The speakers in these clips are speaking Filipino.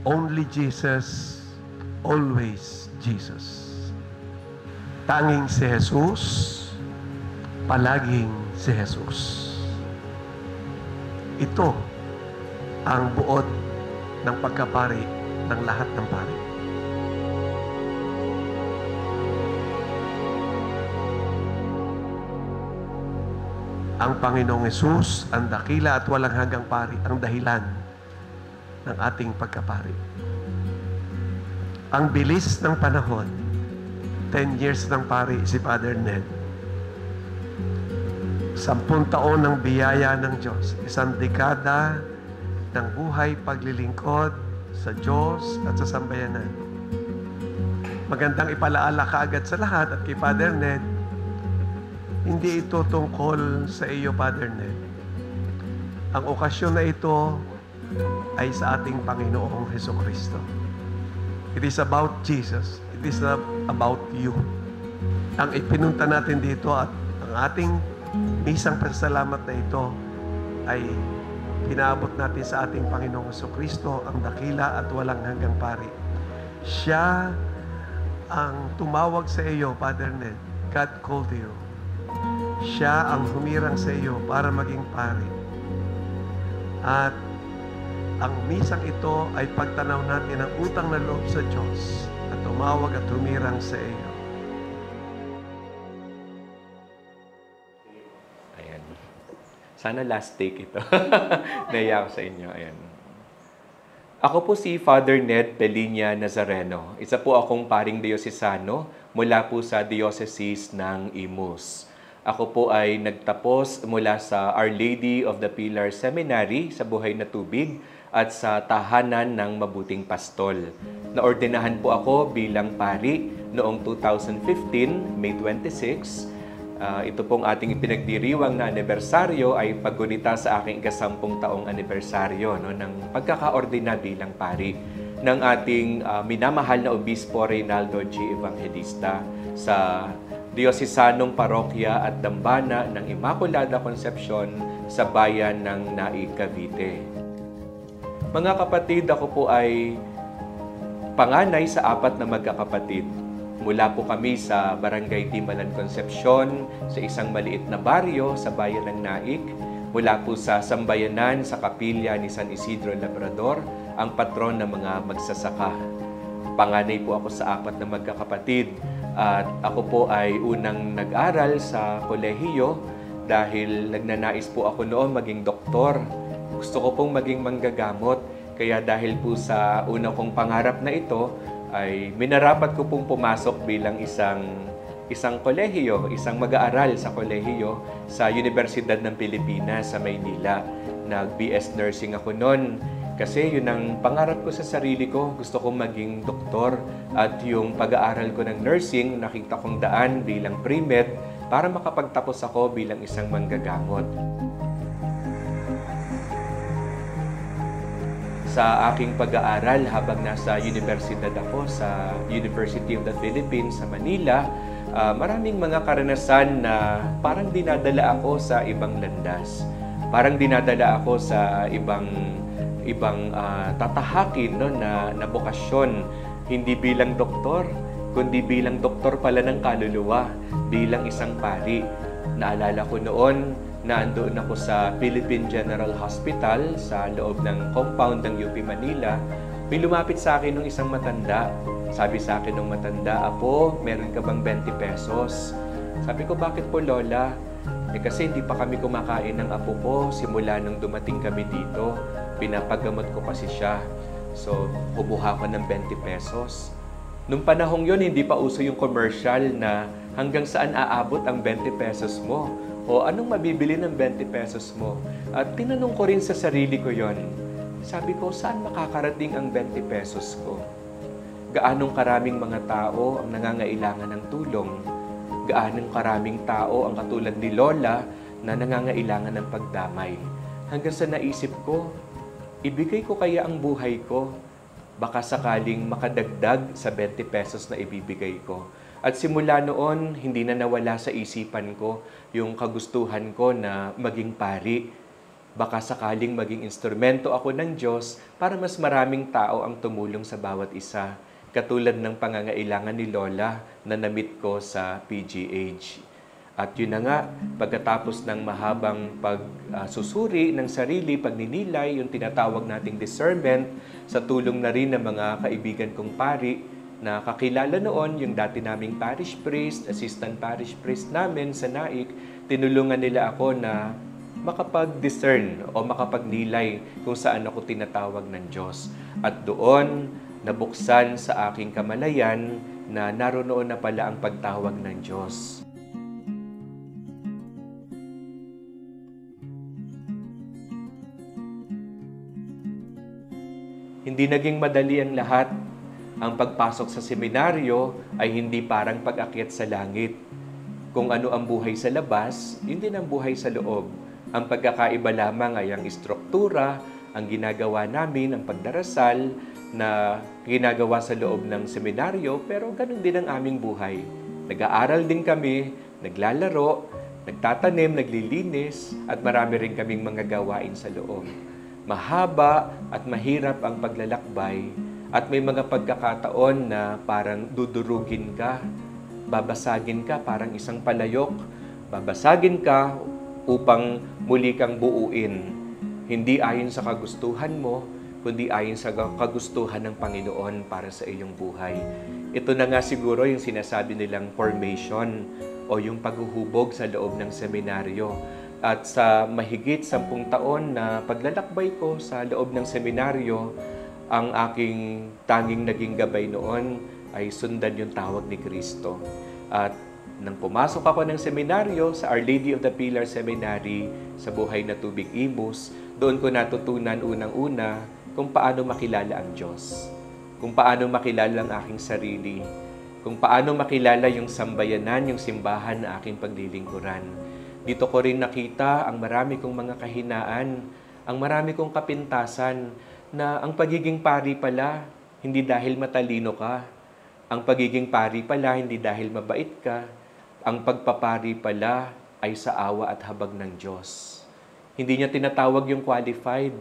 Only Jesus, always Jesus. Tanging si Jesus, palaging si Jesus. Ito ang buod ng pagkapari ng lahat ng pari. Ang Panginoong Hesus, ang dakila at walang hanggang pari, ang dahilan ng ating pagkapari. Ang bilis ng panahon, 10 years ng pari si Father Ned. 10 taon ng biyaya ng Diyos, 1 dekada ng buhay paglilingkod sa Diyos at sa sambayanan. Magandang ipalaala kaagad sa lahat at kay Father Ned, hindi ito tungkol sa iyo, Father Ned. Ang okasyon na ito ay sa ating Panginoong Hesukristo. It is about Jesus. It is about you. Ang ipinunta natin dito at ang ating misang pasalamat na ito ay pinaabot natin sa ating Panginoong Hesukristo, ang dakila at walang hanggang pari. Siya ang tumawag sa iyo, Father Ned. God called you. Siya ang humirang sa iyo para maging pari. At ang misang ito ay pagtanaw natin ang utang na loob sa Diyos at tumawag at humirang sa iyo. Ayan. Sana last take ito. Naiya ko sa inyo. Ayan. Ako po si Father Ned Peliña Nazareno. Isa po akong paring diocesano mula po sa Diocese ng Imus. Ako po ay nagtapos mula sa Our Lady of the Pilar Seminary sa Buhay na Tubig at sa Tahanan ng Mabuting Pastol. Naordinahan po ako bilang pari noong 2015, May 26. Ito pong ating ipinagdiriwang na anibersaryo ay paggunita sa aking 10 taong anibersaryo ng pagkakaordina bilang pari ng ating minamahal na Obispo Reynaldo G. Evangelista sa Diocesanong Parokya at Dambana ng Immaculada Concepcion sa bayan ng Naig, Cavite. Mga kapatid, ako po ay panganay sa 4 na magkakapatid. Mula po kami sa Barangay Timbalan Concepcion, sa isang maliit na baryo sa bayan ng Naig. Mula po sa sambayanan sa kapilya ni San Isidro Labrador, ang patron ng mga magsasaka. Panganay po ako sa 4 na magkakapatid. At ako po ay unang nag-aral sa kolehiyo dahil nagnanais po ako noon maging doktor. Gusto ko pong maging manggagamot. Kaya dahil po sa una kong pangarap na ito, ay minarapat ko pong pumasok bilang isang kolehiyo, isang mag-aaral sa kolehiyo sa Universidad ng Pilipinas sa Maynila. Nag-BS Nursing ako noon. Kasi yun ang pangarap ko sa sarili ko. Gusto kong maging doktor at yung pag-aaral ko ng nursing, nakita kong daan bilang pre-med para makapagtapos ako bilang isang manggagamot. Sa aking pag-aaral habang nasa universidad ako sa University of the Philippines sa Manila, maraming mga karanasan na parang dinadala ako sa ibang landas. Parang dinadala ako sa ibang tatahakin na bokasyon, hindi bilang doktor, kundi bilang doktor pala ng kaluluwa, bilang isang pari. Naalala ko noon na andoon ako sa Philippine General Hospital sa loob ng compound ng UP Manila. May lumapit sa akin ng isang matanda. Sabi sa akin ng matanda, "Apo, meron ka bang 20 pesos?" Sabi ko, "Bakit po, Lola?" Kasi hindi pa kami kumakain ng apo ko simula nung dumating kami dito. Pinapagamot ko kasi siya. So, kubuha ko ng 20 pesos. Nung panahong yon hindi pa uso yung commercial na hanggang saan aabot ang 20 pesos mo o anong mabibili ng 20 pesos mo. At tinanong ko rin sa sarili ko yon. Sabi ko, saan makakarating ang 20 pesos ko? Gaanong karaming mga tao ang nangangailangan ng tulong? Gaanong karaming tao ang katulad ni Lola na nangangailangan ng pagdamay? Hanggang sa naisip ko, ibigay ko kaya ang buhay ko? Baka sakaling makadagdag sa 20 pesos na ibibigay ko. At simula noon, hindi na nawala sa isipan ko yung kagustuhan ko na maging pari. Baka sakaling maging instrumento ako ng Diyos para mas maraming tao ang tumulong sa bawat isa. Katulad ng pangangailangan ni Lola na na-meet ko sa PGH. At yun na nga, pagkatapos ng mahabang pagsusuri ng sarili, pagninilay, yung tinatawag nating discernment, sa tulong na rin ng mga kaibigan kong pari, na kakilala noon yung dati naming parish priest, assistant parish priest namin sa Naik, tinulungan nila ako na makapag-discern o makapagnilay kung saan ako tinatawag ng Diyos. At doon, nabuksan sa aking kamalayan na naroon na pala ang pagtawag ng Diyos. Hindi naging madali ang lahat. Ang pagpasok sa seminaryo ay hindi parang pag-akyat sa langit. Kung ano ang buhay sa labas, yun din ang buhay sa loob. Ang pagkakaiba lamang ay ang istruktura, ang ginagawa namin, ang pagdarasal na ginagawa sa loob ng seminaryo, pero ganun din ang aming buhay. Nag-aaral din kami, naglalaro, nagtatanim, naglilinis, at marami rin kaming mga gawain sa loob. Mahaba at mahirap ang paglalakbay at may mga pagkakataon na parang dudurugin ka, babasagin ka parang isang palayok, babasagin ka upang muli kang buuin. Hindi ayon sa kagustuhan mo, kundi ayon sa kagustuhan ng Panginoon para sa iyong buhay. Ito na nga siguro yung sinasabi nilang formation o yung paghuhubog sa loob ng seminaryo. At sa mahigit 10 taon na paglalakbay ko sa loob ng seminaryo, ang aking tanging naging gabay noon ay sundan yung tawag ni Kristo. At nang pumasok ako ng seminaryo sa Our Lady of the Pilar Seminary sa Buhay na Tubig Imus, doon ko natutunan unang-una kung paano makilala ang Diyos, kung paano makilala ang aking sarili, kung paano makilala yung sambayanan, yung simbahan na aking paglilingkuran. Dito ko rin nakita ang marami kong mga kahinaan, ang marami kong kapintasan, na ang pagiging pari pala, hindi dahil matalino ka. Ang pagiging pari pala, hindi dahil mabait ka. Ang pagpapari pala ay sa awa at habag ng Diyos. Hindi niya tinatawag yung qualified,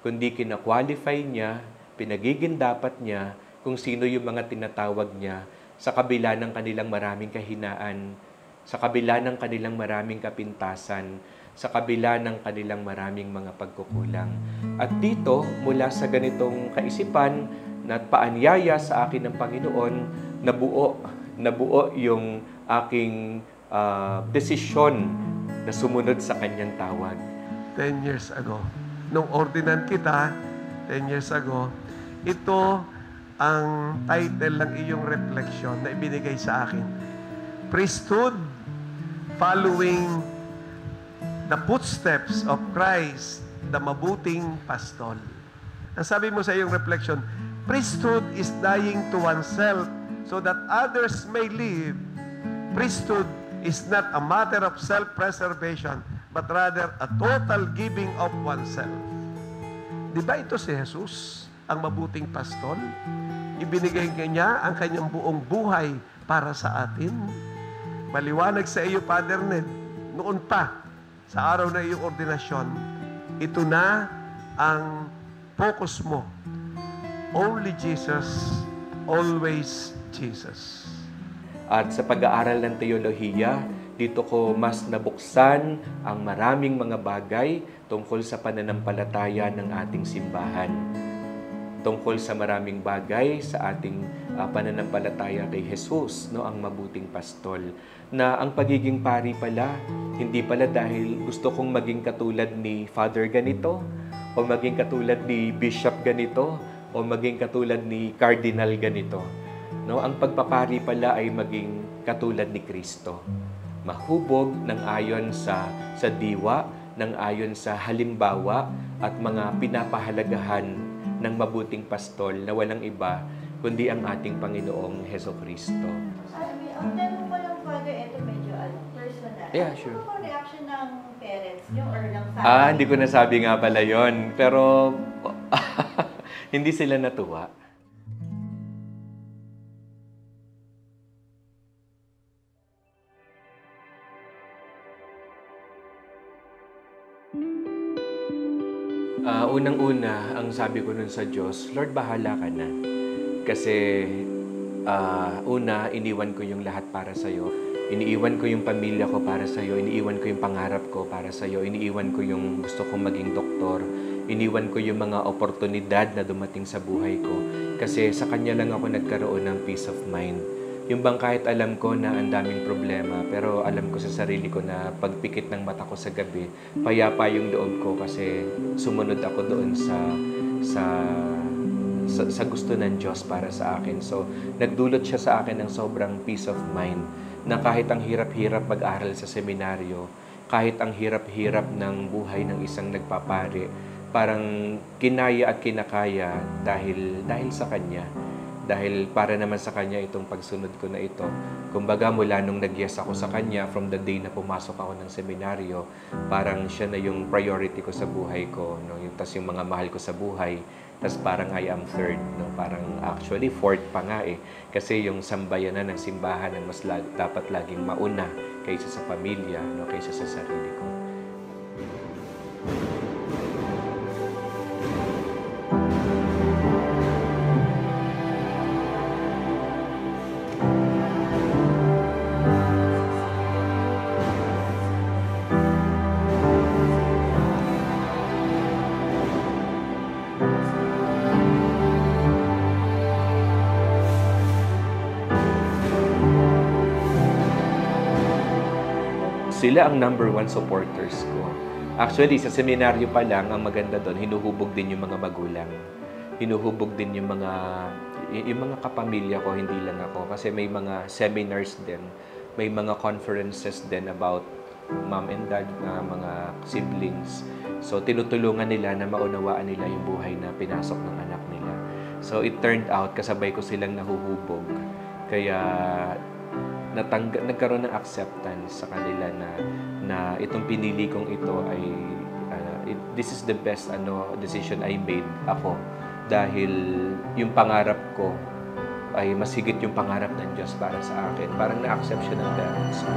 kundi kina-qualify niya, pinagiging dapat niya kung sino yung mga tinatawag niya sa kabila ng kanilang maraming kahinaan, sa kabila ng kanilang maraming kapintasan, sa kabila ng kanilang maraming mga pagkukulang. At dito, mula sa ganitong kaisipan na paanyaya sa akin ng Panginoon, nabuo yung aking desisyon na sumunod sa kanyang tawag. 10 years ago, nung ordinand kita, 10 years ago, ito ang title ng iyong reflection na ibinigay sa akin. Priesthood following the footsteps of Christ, the mabuting pastol. Ang sabi mo sa iyong reflection, priesthood is dying to oneself so that others may live. Priesthood is not a matter of self-preservation, but rather a total giving of oneself. Di ba ito si Jesus, ang mabuting pastol? Ibinigay niya ang kanyang buong buhay para sa atin. Maliwanag sa iyo, Father Ned, noon pa, sa araw na iyong ordinasyon, ito na ang focus mo. Only Jesus, always Jesus. At sa pag-aaral ng teolohiya, dito ko mas nabuksan ang maraming mga bagay tungkol sa pananampalataya ng ating simbahan. Tungkol sa maraming bagay sa ating pananampalataya kay Jesus, no, ang mabuting pastol. Na ang pagiging pari pala, hindi pala dahil gusto kong maging katulad ni Father ganito, o maging katulad ni Bishop ganito, o maging katulad ni Cardinal ganito. No, ang pagpapari pala ay maging katulad ni Kristo. Mahubog ng ayon sa diwa, ng ayon sa halimbawa at mga pinapahalagahan ng mabuting pastol na walang iba kundi ang ating Panginoong Hesukristo. Ang tanong ko lang, Father, ito medyo personal. Yeah, sure. Ano po reaction ng parents niyo or ng family? Hindi ko nasabi nga pala yon, pero hindi sila natuwa. Unang-una, ang sabi ko nun sa Diyos, Lord, bahala ka na. Kasi, una, iniwan ko yung lahat para sa'yo. Iniiwan ko yung pamilya ko para sa'yo. Iniiwan ko yung pangarap ko para sa'yo. Iniiwan ko yung gusto kong maging doktor. Iniwan ko yung mga oportunidad na dumating sa buhay ko. Kasi sa Kanya lang ako nagkaroon ng peace of mind. Yung bang kahit alam ko na ang daming problema, pero alam ko sa sarili ko na pagpikit ng mata ko sa gabi, payapa yung loob ko kasi sumunod ako doon sa gusto ng Diyos para sa akin. So, nagdulot siya sa akin ng sobrang peace of mind na kahit ang hirap-hirap mag-aral sa seminaryo, kahit ang hirap-hirap ng buhay ng isang nagpapari, parang kinaya at kinakaya dahil sa Kanya. Dahil para naman sa Kanya itong pagsunod ko na ito. Kumbaga mula nung nag-yes ako sa Kanya, from the day na pumasok ako ng seminaryo, parang siya na yung priority ko sa buhay ko. No? Tas yung mga mahal ko sa buhay, tas parang I am third. No? Parang actually fourth pa nga eh. Kasi yung sambayanan ng simbahan ang dapat laging mauna kaysa sa pamilya, no? Kaysa sa sarili ko. Sila ang number one supporters ko. Actually, sa seminaryo pa lang, ang maganda doon, hinuhubog din yung mga magulang. Hinuhubog din yung mga kapamilya ko, hindi lang ako. Kasi may mga seminars din, may mga conferences din about mom and dad, mga siblings. So, tinutulungan nila na maunawaan nila yung buhay na pinasok ng anak nila. So, it turned out, kasabay ko silang nahuhubog. Kaya, nagkaroon ng acceptance sa kanila na itong pinili kong ito ay this is the best decision I made ako dahil yung pangarap ko ay mas higit yung pangarap ng Diyos para sa akin. Parang na-accept siya ng parents ko.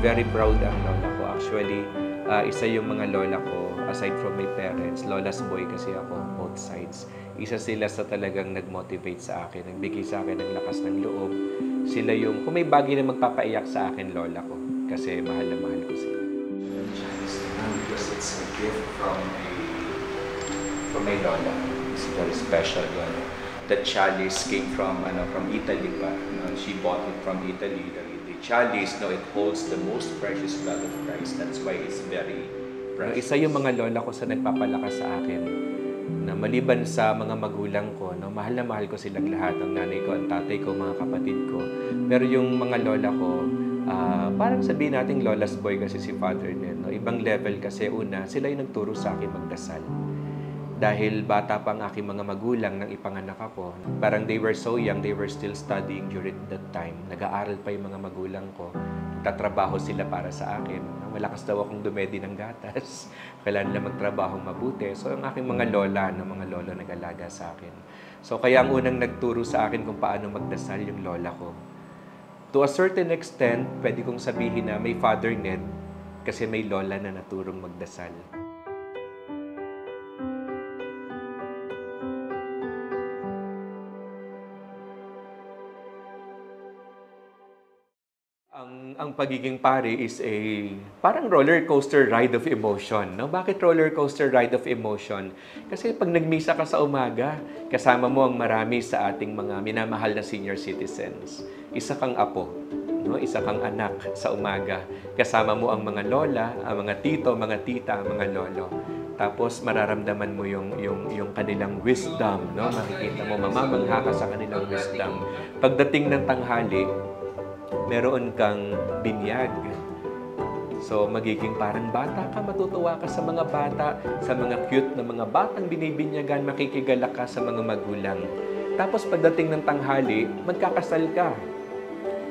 Very proud ang lola ko. Actually, isa yung mga lola ko, aside from my parents, lola's boy kasi ako, both sides. Isa sila sa talagang nag-motivate sa akin, nagbigay sa akin ng lakas ng loob. Sila yung, kung may bagay na magpapaiyak sa akin, lola ko. Kasi mahal na mahal ko sila. Because it's a gift from my lola. It's very special. The chalice came from Italy pa. She bought it from Italy. Chalice, it holds the most precious blood of Christ. That's why it's very precious. Isa yung mga lola ko sa nagpapalakas sa akin na maliban sa mga magulang ko, mahal na mahal ko silang lahat. Ang nanay ko, ang tatay ko, mga kapatid ko. Pero yung mga lola ko, parang sabihin natin lola's boy kasi si Father Ned. Ibang level kasi una, sila yung nagturo sa akin magdasal. Dahil bata pa ang aking mga magulang nang ipanganak ako. Parang they were so young, they were still studying during that time. Nag-aaral pa yung mga magulang ko. Tatrabaho sila para sa akin. Malakas daw akong dumedi ng gatas. Kailangan nila magtrabaho mabuti. So, ang aking mga lola, mga lolo nag-alaga sa akin. So, kaya ang unang nagturo sa akin kung paano magdasal yung lola ko. To a certain extent, pwede kong sabihin na may Father Ned kasi may lola na naturong magdasal. Ang pagiging pari is parang roller coaster ride of emotion. No? Bakit roller coaster ride of emotion? Kasi pag nagmisa ka sa umaga, kasama mo ang marami sa ating mga minamahal na senior citizens. Isa kang apo. no? Isa kang anak sa umaga. Kasama mo ang mga lola, ang mga tito, mga tita, ang mga lolo. Tapos mararamdaman mo yung kanilang wisdom, no? Makikita mo, mamamangha ka sa kanilang wisdom. Pagdating ng tanghali, meron kang binyag. So, magiging parang bata ka, matutuwa ka sa mga bata, sa mga cute na mga batang binibinyagan, makikigalak ka sa mga magulang. Tapos pagdating ng tanghali, magkakasal ka.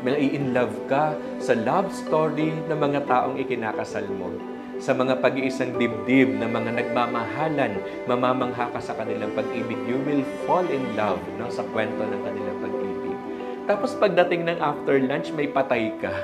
Mai-in-love ka sa love story ng mga taong ikinakasal mo. Sa mga pag-iisang dibdib na mga nagmamahalan, mamamangha ka sa kanilang pag-ibig. You will fall in love, no, sa kwento ng kanilang pag-ibig. Tapos pagdating ng after lunch, may patay ka.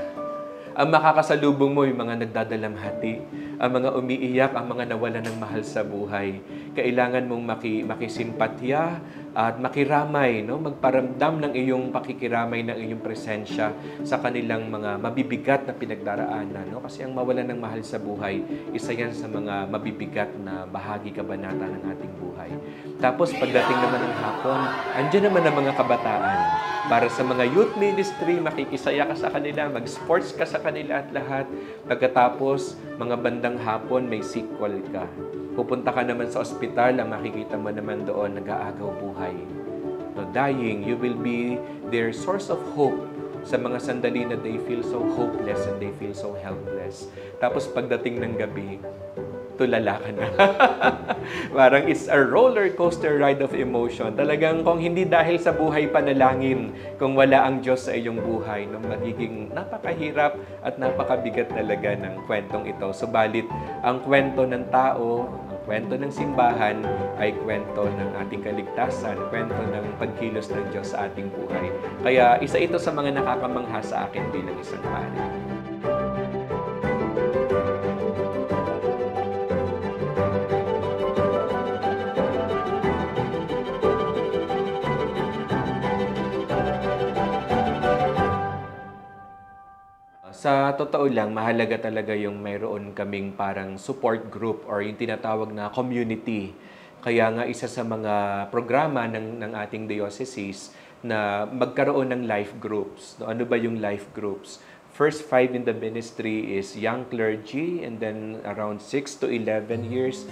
Ang makakasalubong mo yung mga nagdadalamhati, ang mga umiiyak, ang mga nawalan ng mahal sa buhay. Kailangan mong makisimpatya at makiramay, no? Magparamdam ng iyong pakikiramay, ng iyong presensya sa kanilang mga mabibigat na pinagdaraanan. No? Kasi ang mawalan ng mahal sa buhay, isa yan sa mga mabibigat na bahagi kabanata ng ating buhay. Tapos pagdating naman ng hapon, andyan naman ang mga kabataan. Para sa mga youth ministry, makikisaya ka sa kanila, mag-sports ka sa kanila at lahat. Pagkatapos, mga bandang hapon, may sequel ka. Pupunta ka naman sa ospital, ang makikita mo naman doon, nag-aagaw buhay. No, dying, you will be their source of hope sa mga sandali na they feel so hopeless and they feel so helpless. Tapos pagdating ng gabi, tulala ka na. Parang it's a roller coaster ride of emotion. Talagang kung hindi dahil sa buhay panalangin, kung wala ang Diyos sa iyong buhay, no, magiging napakahirap at napakabigat talaga ng kwentong ito. Subalit, ang kwento ng tao, ang kwento ng simbahan, ay kwento ng ating kaligtasan, kwento ng pagkilos ng Diyos sa ating buhay. Kaya isa ito sa mga nakakamangha sa akin bilang isang pari. Sa totoo lang, mahalaga talaga yung mayroon kaming parang support group or yung tinatawag na community. Kaya nga isa sa mga programa ng ating diocese na magkaroon ng life groups. Ano ba yung life groups? First 5 in the ministry is young clergy, and then around 6 to 11 years,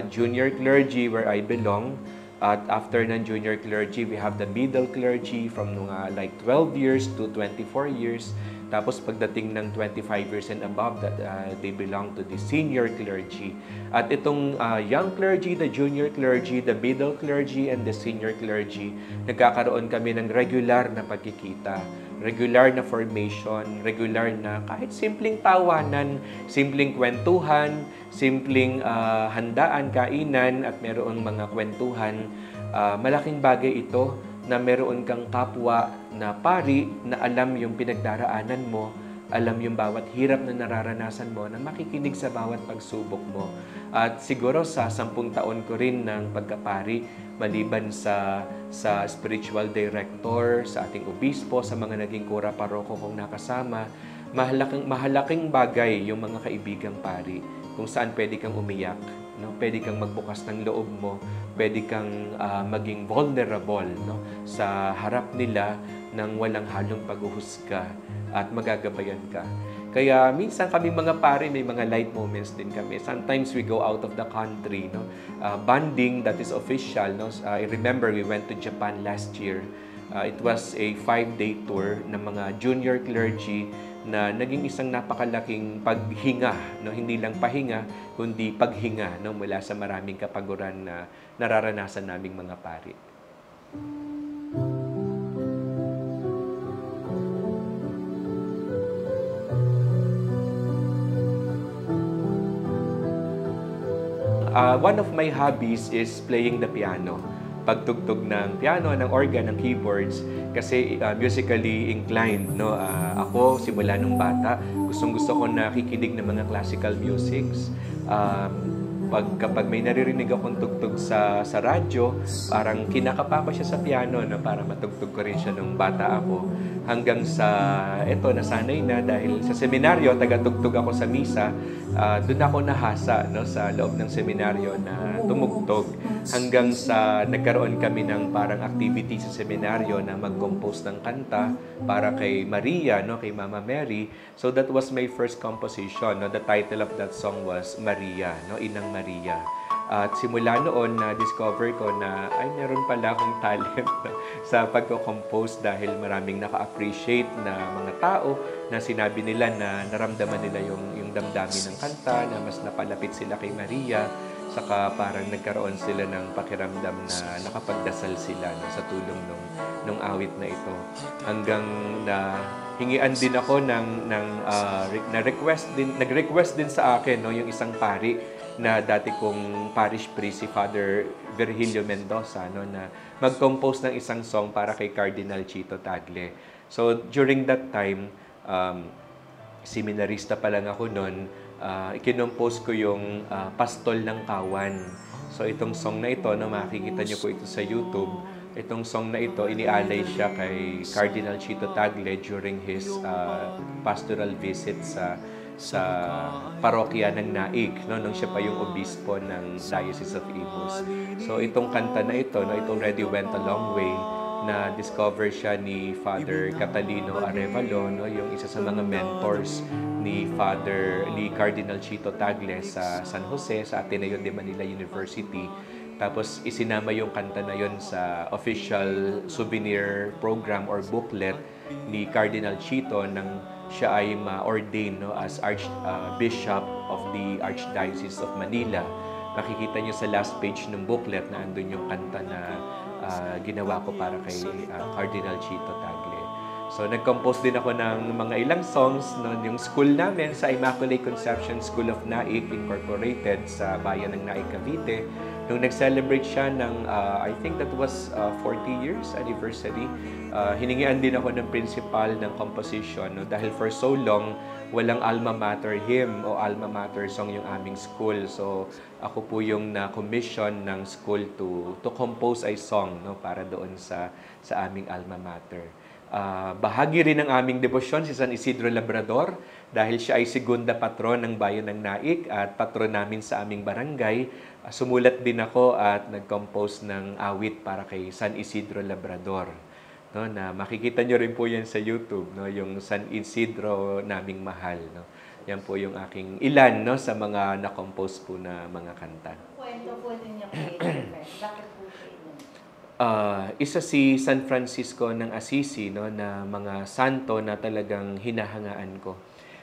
junior clergy where I belong. At after ng junior clergy, we have the middle clergy from like 12 years to 24 years. Tapos pagdating ng 25 years and above, that they belong to the senior clergy. At itong young clergy, the junior clergy, the middle clergy, and the senior clergy, nagkakaroon kami ng regular na pagkikita, regular na formation, regular na kahit simpleng tawanan, simpleng kwentuhan, simpleng handaan, kainan, at mayroong mga kwentuhan. Malaking bagay ito na meron kang kapwa na pari na alam yung pinagdaraanan mo, alam yung bawat hirap na nararanasan mo, na makikinig sa bawat pagsubok mo. At siguro sa 10 taon ko rin ng pagkapari, maliban sa spiritual director, sa ating obispo, sa mga naging kura paroko kong nakasama, mahalaking bagay yung mga kaibigang pari kung saan pwede kang umiyak, no? Pwede kang magbukas ng loob mo, pwede kang maging vulnerable, no? Sa harap nila ng walang halong paghuhusga at magagabayan ka. Kaya minsan kami mga pare, may mga light moments din kami. Sometimes we go out of the country, no? Bonding that is official, no? I remember we went to Japan last year. It was a 5-day tour ng mga junior clergy na naging isang napakalaking paghinga, no? Hindi lang pahinga, kundi paghinga, no? Mula sa maraming kapaguran na nararanasan naming mga pari. One of my hobbies is playing the piano. Pagtugtog ng piano, ng organ, ng keyboards, kasi musically inclined, no? Ako, simula nung bata, gustong-gusto ko nakikinig ng mga classical musics. kapag may naririnig akong tugtog sa radyo, parang kinakapa ko siya sa piano, no, para matugtog ko rin siya nung bata ako. Hanggang sa, nasanay na dahil sa seminaryo, taga-tugtog ako sa misa, doon ako nahasa, no, sa loob ng seminaryo na tumugtog. Hanggang sa nagkaroon kami ng parang activity sa seminaryo na mag-compose ng kanta para kay Maria, no, kay Mama Mary. So that was my first composition. No? The title of that song was Maria, no, Inang Maria. At simula noon, na-discover ko na meron pala akong talent sa pagko-compose dahil maraming naka-appreciate na mga tao na sinabi nila na naramdaman nila yung damdamin ng kanta, na mas napalapit sila kay Maria, saka parang nagkaroon sila ng pakiramdam na nakapagdasal sila, no, sa tulong nung awit na ito. Hanggang na hingian din ako nag-request din sa akin, no, yung isang pari na dati kong parish priest, si Father Virgilio Mendoza, no, na mag-compose ng isang song para kay Cardinal Chito Tagle. So during that time, seminarista pa lang ako noon, ikinompose ko yung Pastol ng Kawan. So itong song na ito, no, makikita niyo po ito sa YouTube. Itong song na ito, inialay siya kay Cardinal Chito Tagle during his pastoral visit sa parokya ng Naik, no, nung siya pa yung obispo ng Diocese of Imus. So itong kanta na ito, no, it already went a long way. Na discover siya ni Father Catalino Arevalo, no, yung isa sa mga mentors ni Cardinal Chito Tagle sa San Jose, sa Ateneo de Manila University. Tapos isinama yung kanta na yon sa official souvenir program or booklet ni Cardinal Chito nang siya ay ma-ordain, no, as Archbishop of the Archdiocese of Manila. Makikita niyo sa last page ng booklet na andun yung kanta na ginawa ko para kay Cardinal Chito Tagle. So, nag-compose din ako ng mga ilang songs, no, yung school namin sa Immaculate Conception School of Naik Incorporated sa bayan ng Naik, Cavite. Nung nag-celebrate siya ng, I think that was 40 years anniversary, hiningian din ako ng principal ng composition, no, dahil for so long, walang alma mater hymn o alma mater song yung aming school. So, ako po yung na-commission ng school to compose a song, no, para doon sa aming alma mater. Bahagi rin ng aming debosyon si San Isidro Labrador dahil siya ay segunda patron ng bayan ng Naik at patron namin sa aming barangay. Sumulat din ako at nag-compose ng awit para kay San Isidro Labrador. No, na makikita nyo rin po yan sa YouTube, no, yung San Isidro naming mahal. No. Yan po yung aking ilan, no, sa mga na-compose po na mga kanta. Kwento po din yung Bakit po siya yun? Isa si San Francisco ng Assisi, no, na mga santo na talagang hinahangaan ko.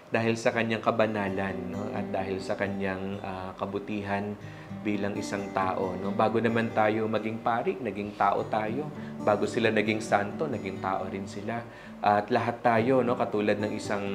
Dahil sa kanyang kabanalan, no, at dahil sa kanyang kabutihan bilang isang tao. No? Bago naman tayo maging pari, naging tao tayo. Bago sila naging santo, naging tao rin sila. At lahat tayo, no, katulad ng isang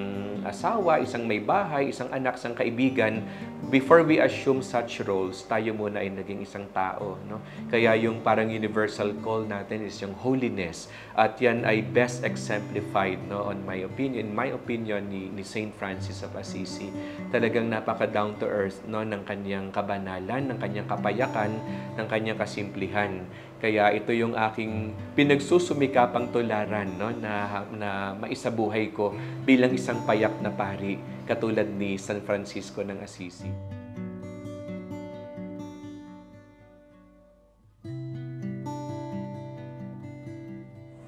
asawa, isang may bahay, isang anak, isang kaibigan, before we assume such roles, tayo muna ay naging isang tao. No? Kaya yung parang universal call natin is yung holiness. At yan ay best exemplified, no, in my opinion, ni Saint Francis of Assisi. Talagang napaka down to earth, no, ng kanyang kabanalan, ng kanyang kapayakan, ng kanyang kasimplihan. Kaya ito yung aking pinagsusumikapang tularan, no, na maisabuhay ko bilang isang payak na pari katulad ni San Francisco ng Assisi.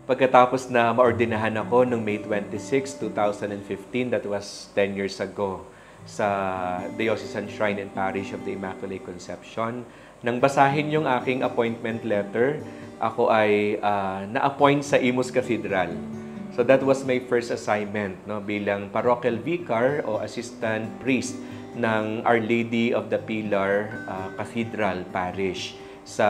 Pagkatapos na maordinahan ako noong May 26, 2015, that was 10 years ago, sa Diocesan Shrine and Parish of the Immaculate Conception, nang basahin yung aking appointment letter, ako ay na-appoint sa Imus Cathedral. So that was my first assignment, no, bilang parochial vicar o assistant priest ng Our Lady of the Pilar Cathedral Parish sa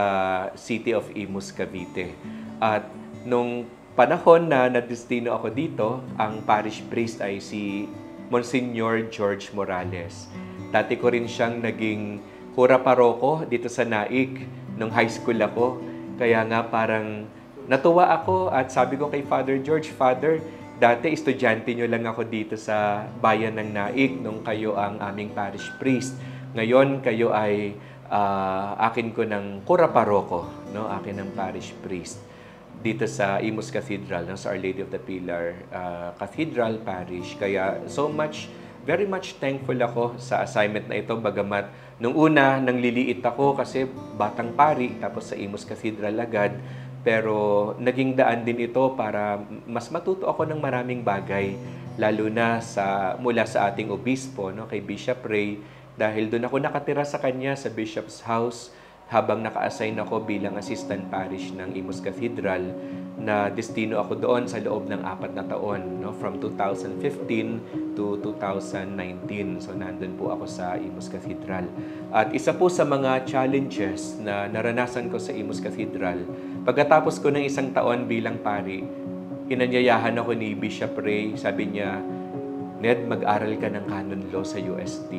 City of Imus, Cavite. At nung panahon na nadestino ako dito, ang parish priest ay si Monsignor George Morales. Dati ko rin siyang naging hura paroko dito sa Naik nung high school ako. Kaya nga parang natuwa ako at sabi ko kay Father George, Father, dati estudyante nyo lang ako dito sa bayan ng Naik nung kayo ang aming parish priest. Ngayon, kayo ay akin ko ng kura paroko, no? Akin ng parish priest dito sa Imus Cathedral, no? Sa Our Lady of the Pilar Cathedral Parish. Kaya very much thankful ako sa assignment na ito, bagamat nung una, nangliliit ako kasi batang pari, tapos sa Imus Cathedral agad. Pero naging daan din ito para mas matuto ako ng maraming bagay, lalo na mula sa ating obispo, no, kay Bishop Ray, dahil doon ako nakatira sa kanya sa Bishop's House habang naka-assign ako bilang assistant parish ng Imus Cathedral, na destino ako doon sa loob ng 4 na taon, no, from 2015 to 2019. So nandun po ako sa Imus Cathedral. At isa po sa mga challenges na naranasan ko sa Imus Cathedral, pagkatapos ko ng 1 taon bilang pari, inanyayahan ako ni Bishop Ray. Sabi niya, Ned, mag-aral ka ng canon law sa UST.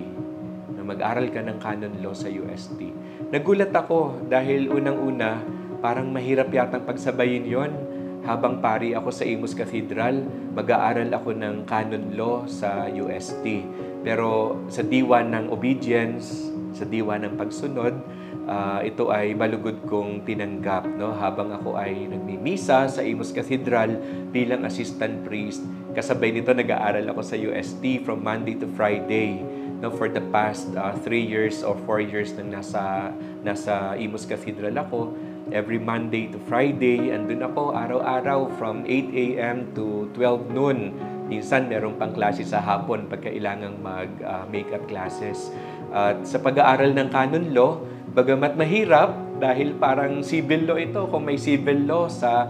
Mag-aral ka ng canon law sa UST. Nagulat ako dahil unang-una, parang mahirap yatang pagsabayin yon. Habang pari ako sa Imus Cathedral, mag-aaral ako ng canon law sa UST. Pero sa diwan ng obedience, sa diwan ng pagsunod, ito ay malugod kong tinanggap, no? Habang ako ay nagmimisa sa Imus Cathedral bilang assistant priest, kasabay nito nag-aaral ako sa UST from Monday to Friday. No, for the past 3 years or 4 years nang nasa Imus Cathedral ako, every Monday to Friday, andun ako araw-araw from 8 a.m. to 12 noon. Minsan meron pang klase sa hapon pag kailangang mag-makeup classes. At sa pag-aaral ng canon law, bagamat mahirap dahil parang civil law ito, kung may civil law sa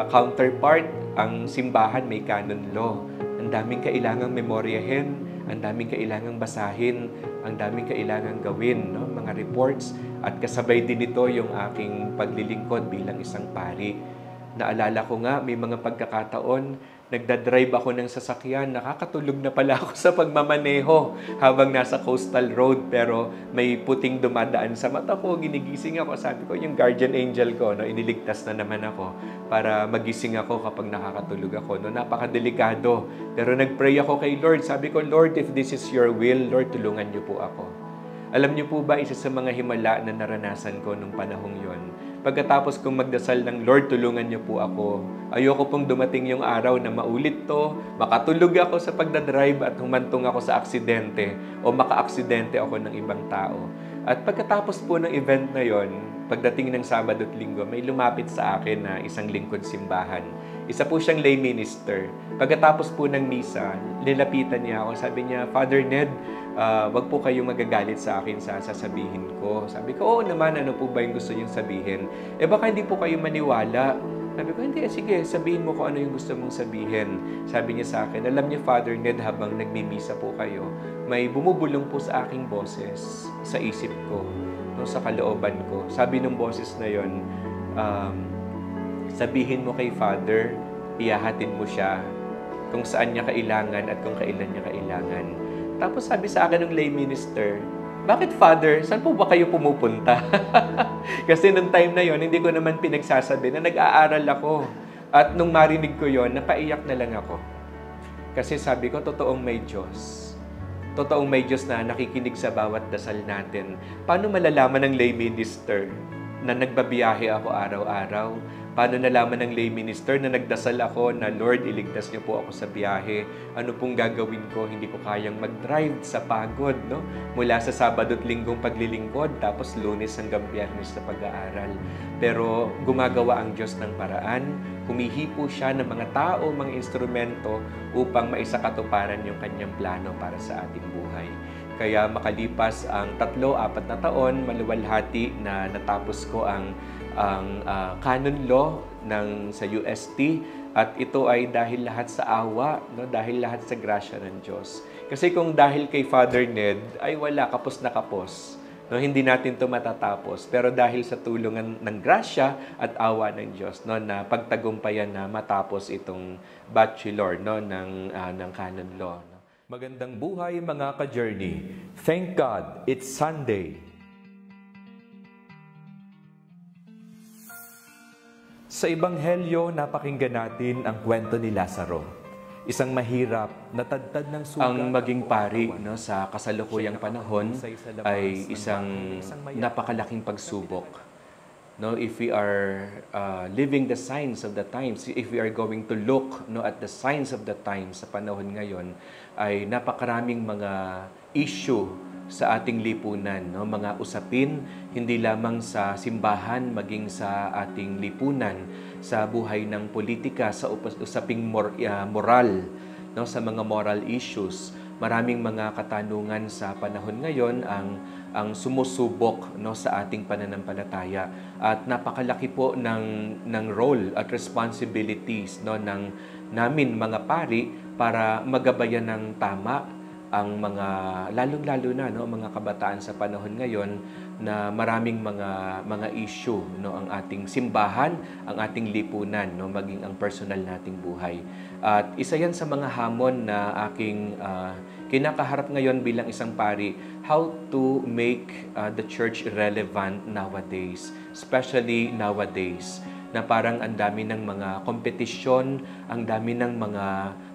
counterpart, ang simbahan may canon law. Ang daming kailangang memoryahin, ang daming kailangang basahin, ang daming kailangang gawin, no? Mga reports, at kasabay din ito yung aking paglilingkod bilang isang pari. Naalala ko nga, may mga pagkakataon, nagdadrive ako ng sasakyan, nakakatulog na pala ako sa pagmamaneho habang nasa coastal road, pero may puting dumadaan sa mata ko, ginigising ako, sabi ko, yung guardian angel ko, no, iniligtas na naman ako para magising ako kapag nakakatulog ako. No, napakadelikado. Pero nagpray ako kay Lord, sabi ko, Lord, if this is your will, Lord, tulungan niyo po ako. Alam niyo po ba, isa sa mga himala na naranasan ko nung panahong yon, pagkatapos kong magdasal ng Lord, tulungan niyo po ako, ayoko pong dumating yung araw na maulit to, makatulog ako sa pagdadrive at humantong ako sa aksidente o maka-aksidente ako ng ibang tao. At pagkatapos po ng event na yon, pagdating ng Sabado at Linggo, may lumapit sa akin na isang lingkod simbahan. Isa po siyang lay minister. Pagkatapos po ng misa, nilapitan niya ako. Sabi niya, Father Ned, wag po kayong magagalit sa akin sa sasabihin ko. Sabi ko, oo naman, ano po ba yung gusto niyong sabihin? Baka hindi po kayo maniwala. Sabi ko, hindi, sige, sabihin mo kung ano yung gusto mong sabihin. Sabi niya sa akin, alam niyo, Father Ned, habang nagmimisa po kayo, may bumubulong po sa aking boses, sa isip ko, no, sa kalooban ko. Sabi ng boses na yon, sabihin mo kay Father, iyahatid mo siya kung saan niya kailangan at kung kailan niya kailangan. Tapos sabi sa akin ng lay minister, bakit Father, saan po ba kayo pumupunta? Kasi nung time na yon, hindi ko naman pinagsasabi na nag-aaral ako. At nung marinig ko yon, napaiyak na lang ako. Kasi sabi ko, totoong may Diyos. Totoong may Diyos na nakikinig sa bawat dasal natin. Paano malalaman ng lay minister na nagbabiyahe ako araw-araw? Paano nalaman ng lay minister na nagdasal ako na, Lord, iligtas niyo po ako sa biyahe. Ano pong gagawin ko? Hindi ko kayang mag-drive sa pagod, no? Mula sa Sabado at Linggong paglilingkod, tapos Lunes hanggang Biyernes na pag-aaral. Pero gumagawa ang Diyos ng paraan. Humihipo siya ng mga tao, mga instrumento upang maisakatuparan yung kanyang plano para sa ating buhay. Kaya makalipas ang 3-4 na taon, maluwalhati na natapos ko ang canon law sa UST, at ito ay dahil lahat sa awa, no? Dahil lahat sa grasya ng Diyos. Kasi kung dahil kay Father Ned, ay wala, kapos na kapos. No, hindi natin ito matatapos. Pero dahil sa tulungan ng grasya at awa ng Diyos, no, na pagtagumpayan na matapos itong bachelor, no, ng canon law. No. Magandang buhay mga ka-journey. Thank God, it's Sunday. Sa Ebanghelyo, napakinggan natin ang kwento ni Lazaro. isang mahirap na tadtad ng sugat. Ang maging pari no, sa kasalukuyang panahon ay isang napakalaking pagsubok. No, if we are living the signs of the times, if we are going to look no, at the signs of the times sa panahon ngayon, ay napakaraming mga issue sa ating lipunan, no? Mga usapin, hindi lamang sa simbahan, maging sa ating lipunan, sa buhay ng politika, sa usaping moral, no? Sa mga moral issues. Maraming mga katanungan sa panahon ngayon ang sumusubok no, sa ating pananampalataya. At napakalaki po ng role at responsibilities no, namin mga pari para magabayan ng tama ang mga lalong-lalo na no mga kabataan sa panahon ngayon na maraming mga issue no ang ating simbahan, ang ating lipunan no maging ang personal nating buhay. At isa yan sa mga hamon na aking kinakaharap ngayon bilang isang pari, how to make the church relevant nowadays, especially nowadays na parang ang dami ng mga kompetisyon, ang dami ng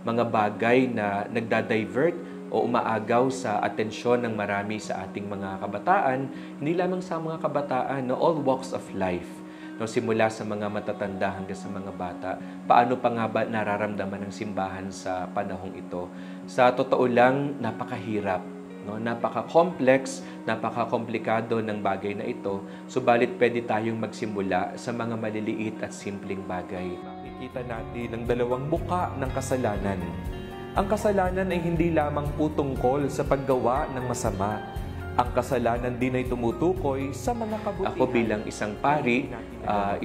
mga bagay na nagda-divert o umaagaw sa atensyon ng marami sa ating mga kabataan, hindi lamang sa mga kabataan, no, all walks of life, no, simula sa mga matatanda hanggang sa mga bata. Paano pa nga ba nararamdaman ng simbahan sa panahong ito? Sa totoo lang, napakahirap, no, napaka-complex, napaka-komplikado ng bagay na ito, subalit pwede tayong magsimula sa mga maliliit at simpleng bagay. Makikita natin ang dalawang muka ng kasalanan. Ang kasalanan ay hindi lamang po tungkol sa paggawa ng masama. Ang kasalanan din ay tumutukoy sa mga kabutihan. Ako bilang isang pari,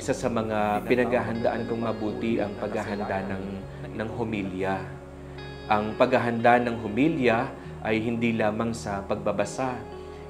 isa sa mga pinaghahandaan kong mabuti ang paghahanda ng homilya. Ang paghahanda ng homilya ay hindi lamang sa pagbabasa,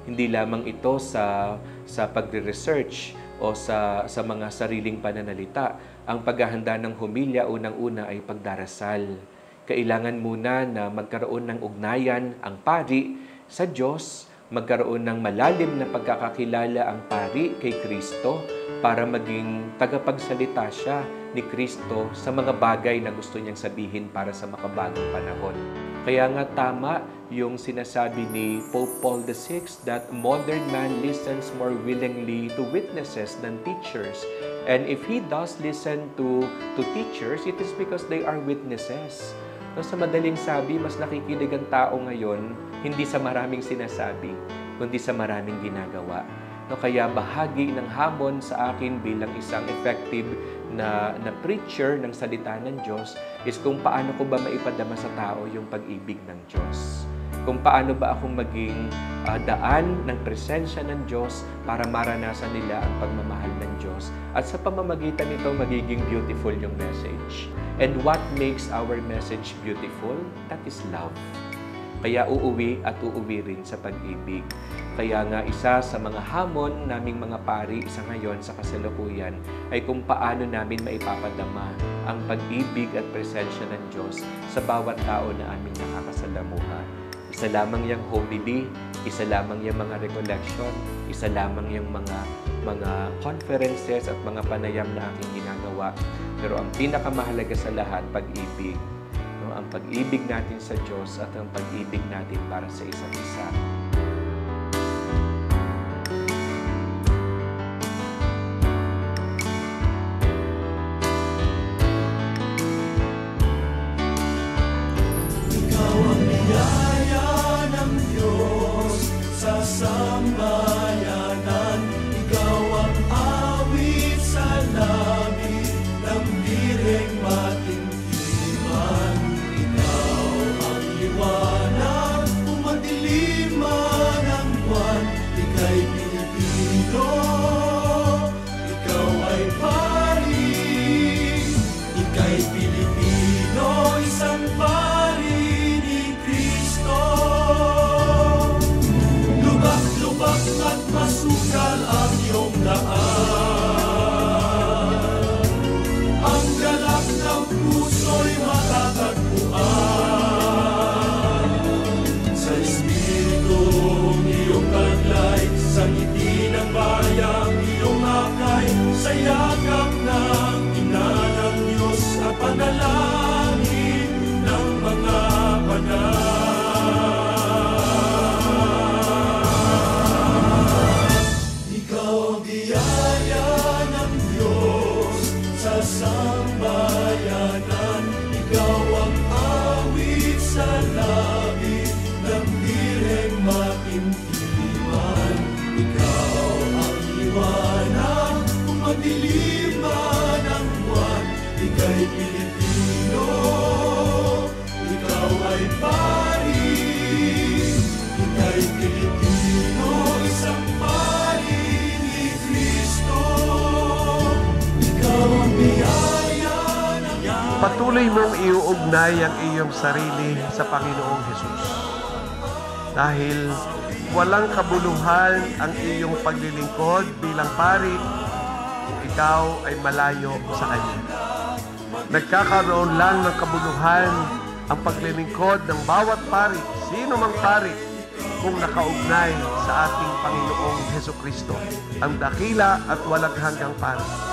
hindi lamang ito sa pagre-research o sa mga sariling pananalita. Ang paghahanda ng homilya unang-una ay pagdarasal. Kailangan muna na magkaroon ng ugnayan ang pari sa Diyos, magkaroon ng malalim na pagkakakilala ang pari kay Kristo para maging tagapagsalita siya ni Kristo sa mga bagay na gusto niyang sabihin para sa makabagong panahon. Kaya nga tama yung sinasabi ni Pope Paul VI that modern man listens more willingly to witnesses than teachers. And if he does listen to teachers, it is because they are witnesses. No, sa madaling sabi, mas nakikinig ang tao ngayon, hindi sa maraming sinasabi, kundi sa maraming ginagawa. No, kaya bahagi ng hamon sa akin bilang isang effective na preacher ng salita ng Diyos is kung paano ko ba maipadama sa tao yung pag-ibig ng Diyos. Kung paano ba akong maging daan ng presensya ng Diyos para maranasan nila ang pagmamahal ng Diyos. At sa pamamagitan nito, magiging beautiful yung message. And what makes our message beautiful? That is love. Kaya uuwi at uuwi rin sa pag-ibig. Kaya nga isa sa mga hamon naming mga pari isa ngayon sa kasalukuyan ay kung paano namin maipapadama ang pag-ibig at presensya ng Diyos sa bawat tao na aming nakakasalamuha. Isa lamang yung homily, isa lamang yung mga recollection, isa lamang yung mga conferences at mga panayam na aking ginagawa. Pero ang pinakamahalaga sa lahat, pag-ibig. No? Ang pag-ibig natin sa Diyos at ang pag-ibig natin para sa isa't isa. Sambayanan, ikaw ang awit sa langit ng direng matintiman. Ikaw ang liwanag, kung madilim ika'y Pilipino, ikaw ay pari. Ika'y Pilipino, isang pari ni Kristo. Ikaw ang biyaya ng Patuloy mong iuugnay ang iyong sarili sa Panginoong Hesus. Dahil walang kabuluhan ang iyong paglilingkod bilang pari kung ikaw ay malayo sa Kanya. Nagkakaroon lang ng kabuluhan ang paglilingkod ng bawat pari, sino mang pari, kung nakaugnay sa ating Panginoong Hesukristo, ang dakila at walang hanggang pari.